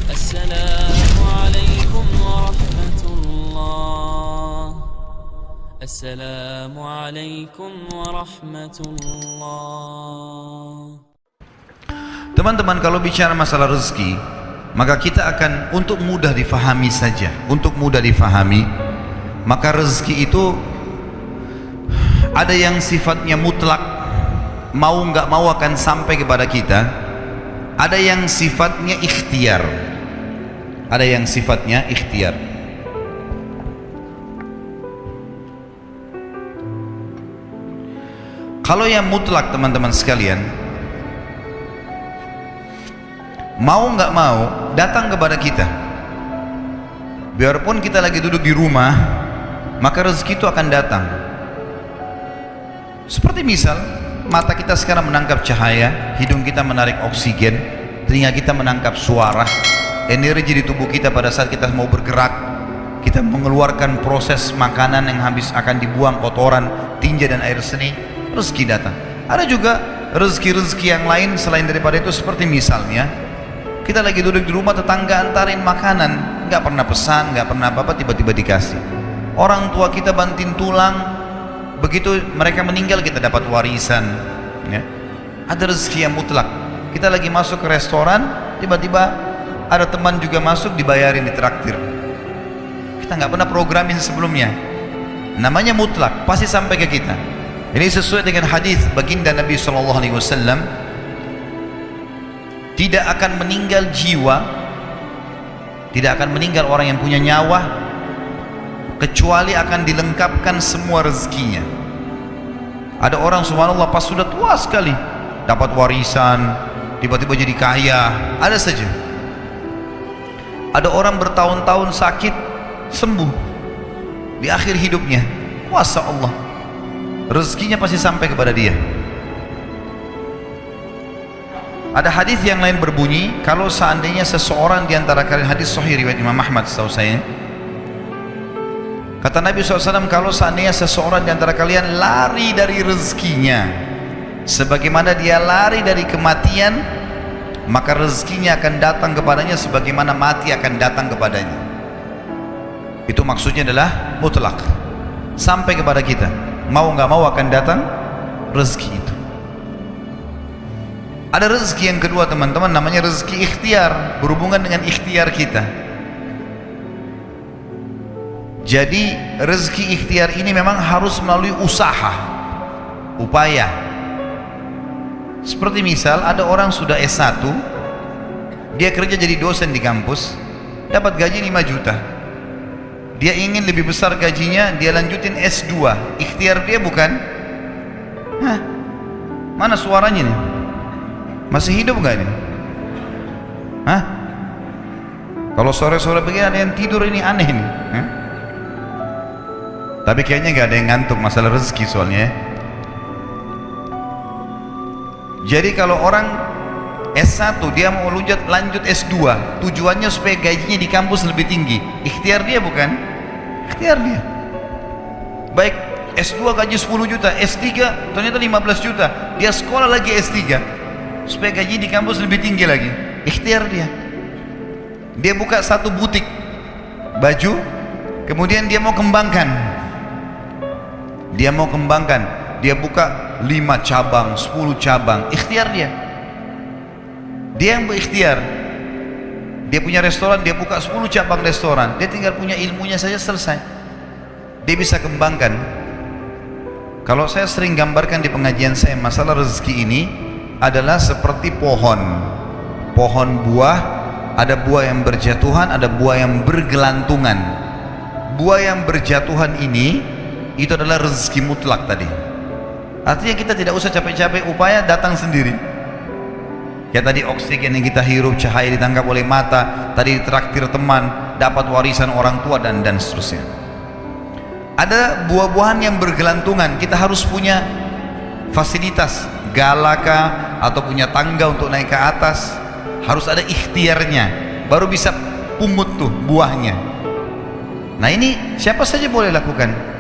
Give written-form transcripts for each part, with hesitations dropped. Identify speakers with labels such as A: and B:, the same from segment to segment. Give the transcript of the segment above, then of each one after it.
A: السلام عليكم ورحمة الله. السلام عليكم ورحمة الله.
B: Teman-teman, kalau bicara masalah rezeki, maka kita akan untuk mudah difahami saja, maka rezeki itu ada yang sifatnya mutlak, mau nggak mau akan sampai kepada kita. Ada yang sifatnya ikhtiar, Kalau yang mutlak, teman-teman sekalian, mau nggak mau datang kepada kita. Biarpun kita lagi duduk di rumah, maka rezeki itu akan datang. Seperti misal, mata kita sekarang menangkap cahaya, hidung kita menarik oksigen, telinga kita menangkap suara, energi di tubuh kita pada saat kita mau bergerak, kita mengeluarkan proses makanan yang habis akan dibuang, kotoran, tinja dan air seni, rezeki datang. Ada juga rezeki-rezeki yang lain selain daripada itu, seperti misalnya kita lagi duduk di rumah, tetangga antarin makanan, nggak pernah pesan, nggak pernah apa-apa, tiba-tiba dikasih. Orang tua kita banting tulang, begitu mereka meninggal kita dapat warisan, ya. Ada rezeki yang mutlak. Kita lagi masuk ke restoran, tiba-tiba ada teman juga masuk, dibayarin, ditraktir. Kita nggak pernah programin sebelumnya. Namanya mutlak, pasti sampai ke kita. Ini sesuai dengan hadis baginda Nabi SAW. Tidak akan meninggal jiwa, tidak akan meninggal orang yang punya nyawa, kecuali akan dilengkapkan semua rezekinya. Ada orang subhanallah pas sudah tua sekali dapat warisan, tiba-tiba jadi kaya, ada saja. Ada orang bertahun-tahun sakit, sembuh di akhir hidupnya, kuasa Allah, rezekinya pasti sampai kepada dia. Ada hadis yang lain berbunyi, kalau seandainya seseorang di antara kalian, hadis sahih riwayat Imam Ahmad setahu saya, kata Nabi SAW, kalau seandainya seseorang di antara kalian lari dari rezekinya sebagaimana dia lari dari kematian, maka rezekinya akan datang kepadanya sebagaimana mati akan datang kepadanya. Itu maksudnya adalah mutlak, sampai kepada kita, mau nggak mau akan datang rezeki itu. Ada rezeki yang kedua, teman-teman, namanya rezeki ikhtiar, berhubungan dengan ikhtiar kita. Jadi rezeki ikhtiar ini memang harus melalui usaha, upaya. Seperti misal ada orang sudah S1, dia kerja jadi dosen di kampus, dapat gaji 5 juta. Dia ingin lebih besar gajinya, dia lanjutin S2. Ikhtiar dia bukan? Hah? Mana suaranya nih? Masih hidup nggak ini? Hah? Kalau sore-sore begini ada yang tidur, ini aneh nih. Hah? Tapi kayaknya nggak ada yang ngantuk, masalah rezeki soalnya. Jadi kalau orang S1 dia mau lanjut S2, tujuannya supaya gajinya di kampus lebih tinggi. Ikhtiar dia bukan? Ikhtiar dia. Baik, S2 gaji 10 juta, S3 ternyata 15 juta. Dia sekolah lagi S3 supaya gaji di kampus lebih tinggi lagi. Ikhtiar dia. Dia buka satu butik baju, kemudian dia mau kembangkan. Dia buka 5 cabang, 10 cabang. Ikhtiar dia. Dia yang berikhtiar. Dia punya restoran, dia buka 10 cabang restoran. Dia tinggal punya ilmunya saja, selesai. Dia bisa kembangkan. Kalau saya sering gambarkan di pengajian saya, masalah rezeki ini adalah seperti pohon buah. Ada buah yang berjatuhan, ada buah yang bergelantungan. Buah yang berjatuhan ini itu adalah rezeki mutlak tadi. Artinya kita tidak usah capek-capek, upaya datang sendiri. Ya tadi oksigen yang kita hirup, cahaya ditangkap oleh mata, tadi traktir teman, dapat warisan orang tua, dan seterusnya. Ada buah-buahan yang bergelantungan, kita harus punya fasilitas galaka atau punya tangga untuk naik ke atas, harus ada ikhtiarnya, baru bisa pungut tuh buahnya. Nah ini siapa saja boleh lakukan.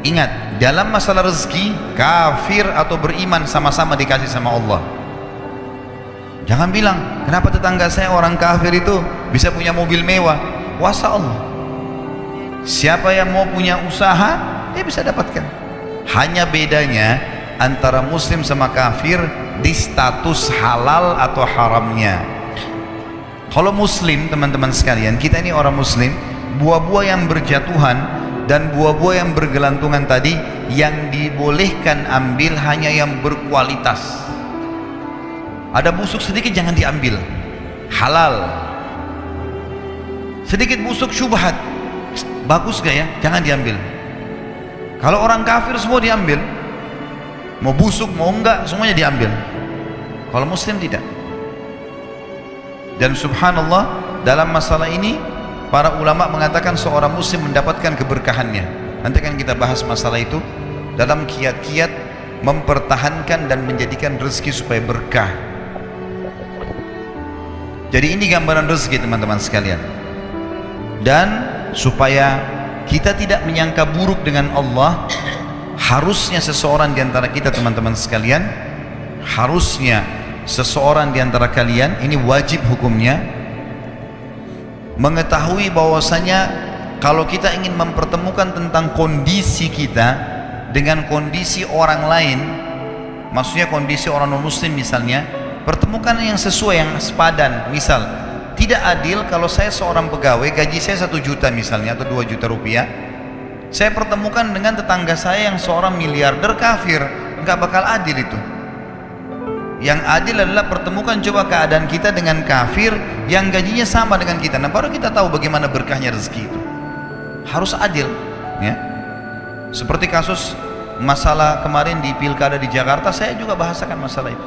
B: Ingat, dalam masalah rezeki, kafir atau beriman sama-sama dikasih sama Allah. Jangan bilang, kenapa tetangga saya orang kafir itu bisa punya mobil mewah? Kuasa Allah. Siapa yang mau punya usaha, dia bisa dapatkan. Hanya bedanya antara muslim sama kafir di status halal atau haramnya. Kalau muslim, teman-teman sekalian, kita ini orang muslim, buah-buah yang berjatuhan dan buah-buah yang bergelantungan tadi, yang dibolehkan ambil hanya yang berkualitas. Ada busuk sedikit jangan diambil, halal. Sedikit busuk syubhat, bagus gak ya, jangan diambil. Kalau orang kafir semua diambil, mau busuk mau enggak semuanya diambil. Kalau muslim tidak. Dan subhanallah, dalam masalah ini para ulama mengatakan seorang muslim mendapatkan keberkahannya. Nanti akan kita bahas masalah itu dalam kiat-kiat mempertahankan dan menjadikan rezeki supaya berkah. Jadi ini gambaran rezeki, teman-teman sekalian. Dan supaya kita tidak menyangka buruk dengan Allah, harusnya seseorang di antara kita, teman-teman sekalian, harusnya seseorang di antara kalian, ini wajib hukumnya, mengetahui bahwasanya kalau kita ingin mempertemukan tentang kondisi kita dengan kondisi orang lain, maksudnya kondisi orang non muslim misalnya, pertemukan yang sesuai, yang sepadan. Misal, tidak adil kalau saya seorang pegawai, gaji saya 1 juta misalnya, atau 2 juta rupiah, saya pertemukan dengan tetangga saya yang seorang miliarder kafir. Nggak bakal adil itu. Yang adil adalah pertemukan coba keadaan kita dengan kafir yang gajinya sama dengan kita. Nah, baru kita tahu bagaimana berkahnya rezeki itu. Harus adil, ya. Seperti kasus masalah kemarin di pilkada di Jakarta, saya juga bahasakan masalah itu.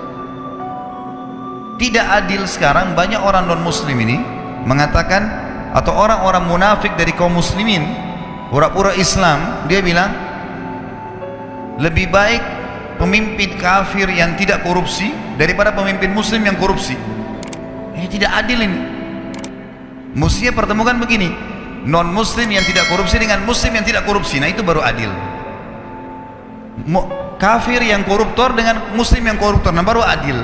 B: Tidak adil sekarang banyak orang non muslim ini mengatakan, atau orang-orang munafik dari kaum muslimin, pura-pura Islam, dia bilang lebih baik pemimpin kafir yang tidak korupsi daripada pemimpin muslim yang korupsi. Ini tidak adil ini. Mestinya pertemukan begini, non muslim yang tidak korupsi dengan muslim yang tidak korupsi. Nah, itu baru adil. Kafir yang koruptor dengan muslim yang koruptor, nah baru adil.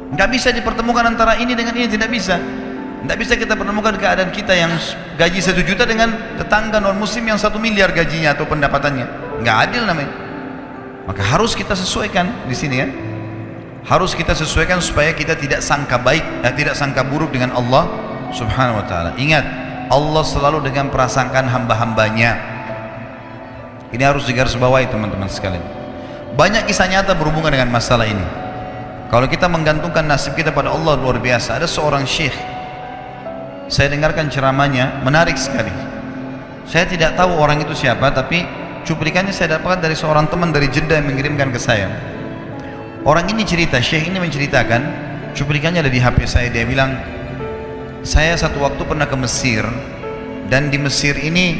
B: Nggak bisa dipertemukan antara ini dengan ini, tidak bisa. Nggak bisa kita pertemukan keadaan kita yang gaji 1 juta dengan tetangga non muslim yang 1 miliar gajinya atau pendapatannya. Nggak adil namanya. Maka harus kita sesuaikan di sini, ya. Harus kita sesuaikan supaya kita tidak sangka baik, tidak sangka buruk dengan Allah Subhanahu wa taala. Ingat, Allah selalu dengan prasangkaan hamba-hambanya. Ini harus digarisbawahi, teman-teman sekalian. Banyak kisah nyata berhubungan dengan masalah ini. Kalau kita menggantungkan nasib kita pada Allah, luar biasa. Ada seorang syekh, saya dengarkan ceramahnya, menarik sekali. Saya tidak tahu orang itu siapa, tapi cuplikannya saya dapatkan dari seorang teman dari Jeddah yang mengirimkan ke saya. Orang ini cerita, syekh ini menceritakan, cuplikannya ada di HP saya. Dia bilang, saya satu waktu pernah ke Mesir, dan di Mesir ini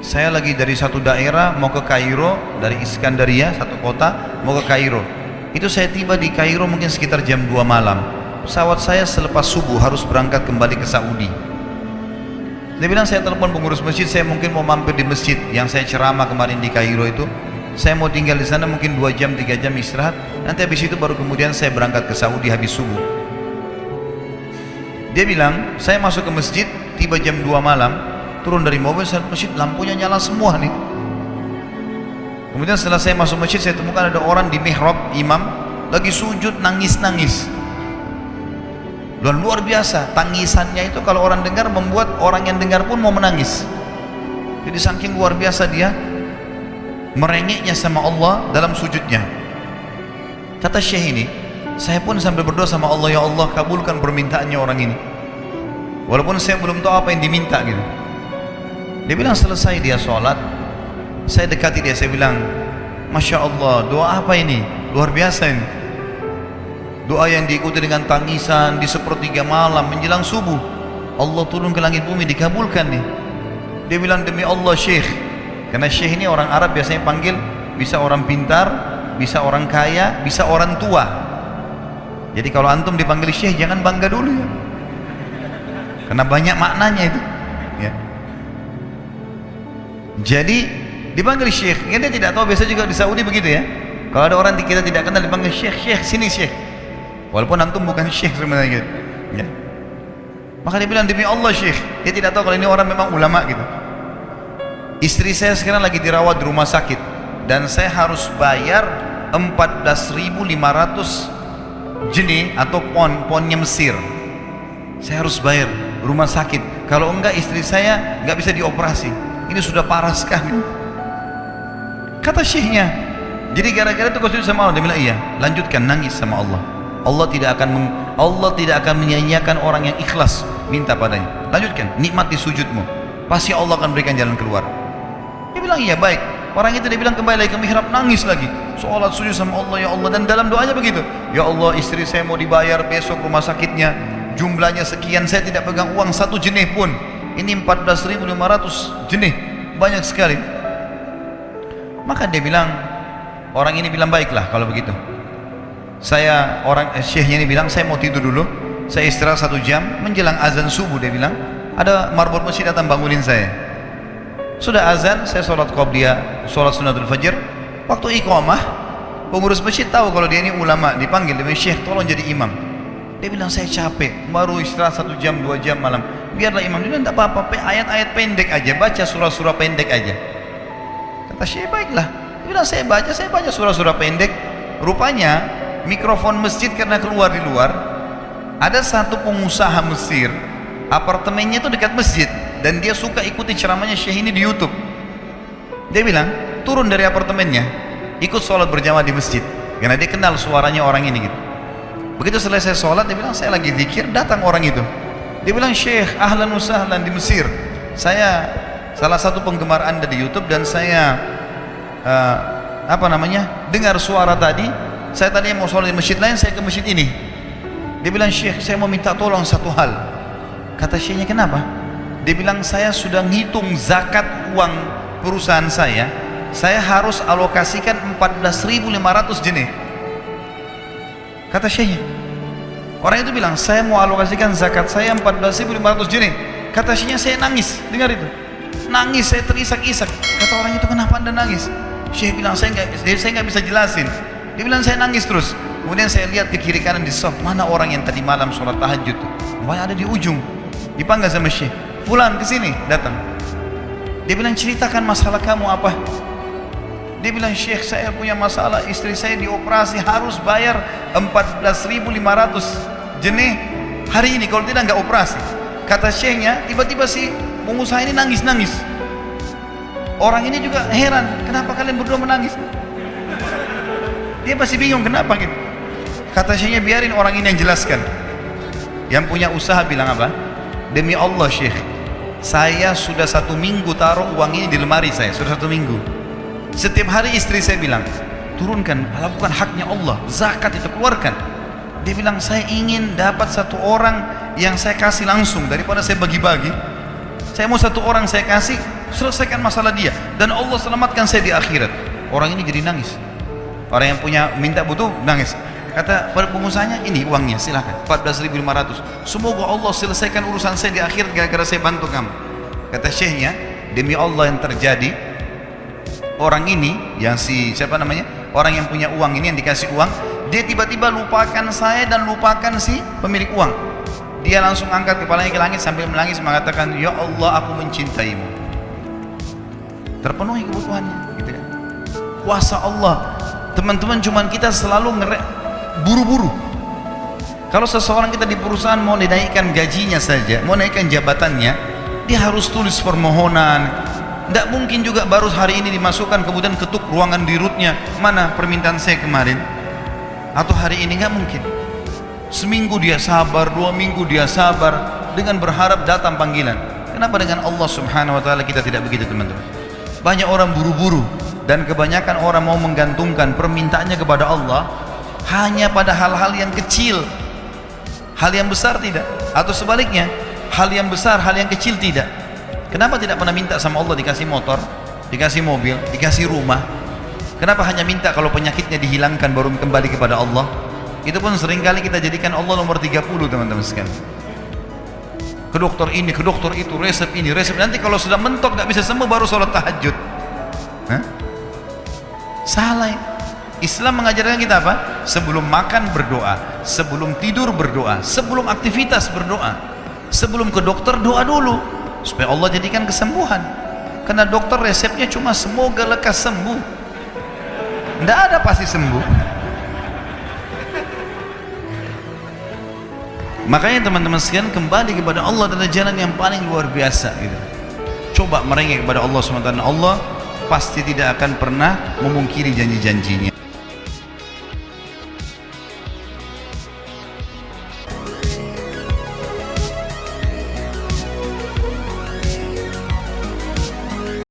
B: saya lagi dari satu daerah mau ke Kairo, dari Iskandaria, satu kota, mau ke Kairo. Itu saya tiba di Kairo mungkin sekitar jam 2 malam. Pesawat saya selepas subuh harus berangkat kembali ke Saudi. Dia bilang, saya telepon pengurus masjid, saya mungkin mau mampir di masjid yang saya ceramah kemarin di Kairo itu. Saya mau tinggal di sana mungkin 2 jam, 3 jam istirahat. Nanti habis itu baru kemudian saya berangkat ke Saudi habis subuh. Dia bilang, saya masuk ke masjid, tiba jam 2 malam, turun dari mobil, saya masjid lampunya nyala semua nih. Kemudian setelah saya masuk masjid, saya temukan ada orang di mihrab, imam, lagi sujud nangis-nangis. Dan luar biasa, tangisannya itu kalau orang dengar membuat orang yang dengar pun mau menangis. Jadi saking luar biasa dia merengeknya sama Allah dalam sujudnya. Kata syekh ini, saya pun sambil berdoa sama Allah, ya Allah kabulkan permintaannya orang ini. Walaupun saya belum tahu apa yang diminta gitu. Dia bilang selesai dia sholat, saya dekati dia, saya bilang, Masya Allah, doa apa ini? Luar biasa ini. Doa yang diikuti dengan tangisan di sepertiga malam menjelang subuh. Allah turun ke langit bumi, dikabulkan nih. Dia bilang, demi Allah syekh, karena syekh ini orang Arab biasanya panggil, bisa orang pintar, bisa orang kaya, bisa orang tua. Jadi kalau antum dipanggil syekh jangan bangga dulu ya, karena banyak maknanya itu, ya. Jadi dipanggil syekh, dia tidak tahu, biasa juga di Saudi begitu ya. Kalau ada orang kita tidak kenal dipanggil syekh, syekh sini syekh. walaupun antum bukan syekh sebenarnya gitu. Ya. Maka dia bilang, demi Allah syekh, dia tidak tahu kalau ini orang memang ulama gitu. Istri saya sekarang lagi dirawat di rumah sakit dan saya harus bayar 14.500 jenih atau ponnya Mesir. Saya harus bayar rumah sakit, kalau enggak istri saya enggak bisa dioperasi. Ini sudah parah sekali, kata syekhnya. Jadi gara-gara itu kau sujud sama Allah. Dia bilang iya, lanjutkan nangis sama Allah. Allah tidak akan menyia-nyiakan orang yang ikhlas minta padanya. Lanjutkan, nikmati sujudmu, pasti Allah akan berikan jalan keluar. Dia bilang iya, baik. Orang itu dia bilang kembali lagi ke mihrab, nangis lagi, sholat sujud sama Allah. Ya Allah, dan dalam doanya begitu, ya Allah, istri saya mau dibayar besok rumah sakitnya, jumlahnya sekian, saya tidak pegang uang satu jenih pun. Ini 14.500 jenih, banyak sekali. Maka dia bilang, orang ini bilang, baiklah kalau begitu. Saya, syekhnya ini bilang, saya mau tidur dulu, saya istirahat 1 jam, menjelang azan subuh dia bilang, ada marbot masjid datang bangunin saya. Sudah azan, saya sholat qobliyah, sholat sunnatul fajr. Waktu iqamah, pengurus masjid tahu kalau dia ini ulama, dipanggil, dia bilang, syekh tolong jadi imam. Dia bilang, saya capek, baru istirahat 1 jam 2 jam malam, biarlah imam. Dia bilang, tak apa-apa, ayat-ayat pendek aja, baca surah-surah pendek aja. Kata syekh, baiklah. Dia bilang, saya baca surah-surah pendek. Rupanya mikrofon masjid karena keluar di luar, ada satu pengusaha Mesir, apartemennya itu dekat masjid, dan dia suka ikuti ceramahnya syekh ini di YouTube. Dia bilang, turun dari apartemennya, ikut sholat berjamaah di masjid, karena dia kenal suaranya orang ini gitu. Begitu selesai sholat, dia bilang, saya lagi zikir, datang orang itu. Dia bilang, syekh, ahlan wa sahlan di Mesir, saya salah satu penggemar anda di YouTube, dan saya dengar suara tadi. Saya tadi mau sholat di masjid lain, saya ke masjid ini. Dia bilang, syekh, saya mau minta tolong satu hal. Kata syekhnya, kenapa? Dia bilang, saya sudah ngitung zakat uang perusahaan saya harus alokasikan 14.500 jenih. Kata syekhnya, orang itu bilang, saya mau alokasikan zakat saya 14.500 jenih. Kata syekhnya, saya nangis, dengar itu, nangis, saya terisak-isak. Kata orang itu, kenapa anda nangis? Syekh bilang, saya nggak bisa jelasin. Dia bilang, saya nangis terus. Kemudian saya lihat ke kiri kanan di saf, mana orang yang tadi malam sholat tahajud tuh? Banyak ada di ujung. Dipanggil sama syekh, fulan kesini, datang. Dia bilang, ceritakan masalah kamu apa? Dia bilang, syekh, saya punya masalah, istri saya dioperasi, harus bayar 14.500 jenih hari ini, kalau tidak nggak operasi. Kata syekhnya, tiba-tiba si pengusaha ini nangis-nangis. Orang ini juga heran, kenapa kalian berdua menangis? Dia masih bingung kenapa gitu. Kata syekhnya, biarin orang ini yang jelaskan. Yang punya usaha bilang apa? Demi Allah syekh, saya sudah 1 minggu taruh uang ini di lemari saya, sudah 1 minggu. Setiap hari istri saya bilang, turunkan, lakukan haknya Allah, zakat itu keluarkan. Dia bilang, saya ingin dapat 1 orang yang saya kasih langsung daripada saya bagi-bagi. Saya mau 1 orang saya kasih, selesaikan masalah dia, dan Allah selamatkan saya di akhirat. Orang ini jadi nangis. Orang yang punya minta butuh nangis. Kata pengusahanya, ini uangnya, silahkan 14.500. Semoga Allah selesaikan urusan saya di akhirat gara-gara saya bantu kamu. Kata syekhnya, demi Allah yang terjadi, orang ini yang orang yang punya uang ini, yang dikasih uang, dia tiba-tiba lupakan saya dan lupakan si pemilik uang. Dia langsung angkat kepalanya ke langit sambil menangis mengatakan, ya Allah, aku mencintaimu. Terpenuhi kebutuhannya gitu kan. Kuasa Allah. Teman-teman, cuman kita selalu buru-buru. Kalau seseorang kita di perusahaan mau dinaikkan gajinya saja, mau naikkan jabatannya, dia harus tulis permohonan. Tidak mungkin juga baru hari ini dimasukkan kemudian ketuk ruangan dirutnya, mana permintaan saya kemarin, atau hari ini, nggak mungkin. Seminggu dia sabar, 2 minggu dia sabar, dengan berharap datang panggilan. Kenapa dengan Allah subhanahu wa ta'ala kita tidak begitu, teman-teman? Banyak orang buru-buru, dan kebanyakan orang mau menggantungkan permintaannya kepada Allah hanya pada hal-hal yang kecil, hal yang besar tidak, atau sebaliknya, hal yang besar, hal yang kecil tidak. Kenapa tidak pernah minta sama Allah dikasih motor, dikasih mobil, dikasih rumah? Kenapa hanya minta kalau penyakitnya dihilangkan baru kembali kepada Allah? Itu pun seringkali kita jadikan Allah nomor 30, teman-teman sekalian. Ke dokter ini, ke dokter itu, resep ini, resep. Nanti kalau sudah mentok gak bisa sembuh baru sholat tahajud. Hah? Salah. Islam mengajarkan kita apa? Sebelum makan berdoa, sebelum tidur berdoa, sebelum aktivitas berdoa, sebelum ke dokter doa dulu supaya Allah jadikan kesembuhan. Karena dokter resepnya cuma semoga lekas sembuh, tidak ada pasti sembuh. Makanya teman-teman sekalian, kembali kepada Allah adalah jalan yang paling luar biasa gitu. Coba merengek kepada Allah SWT. Allah pasti tidak akan pernah memungkiri janji-janjinya.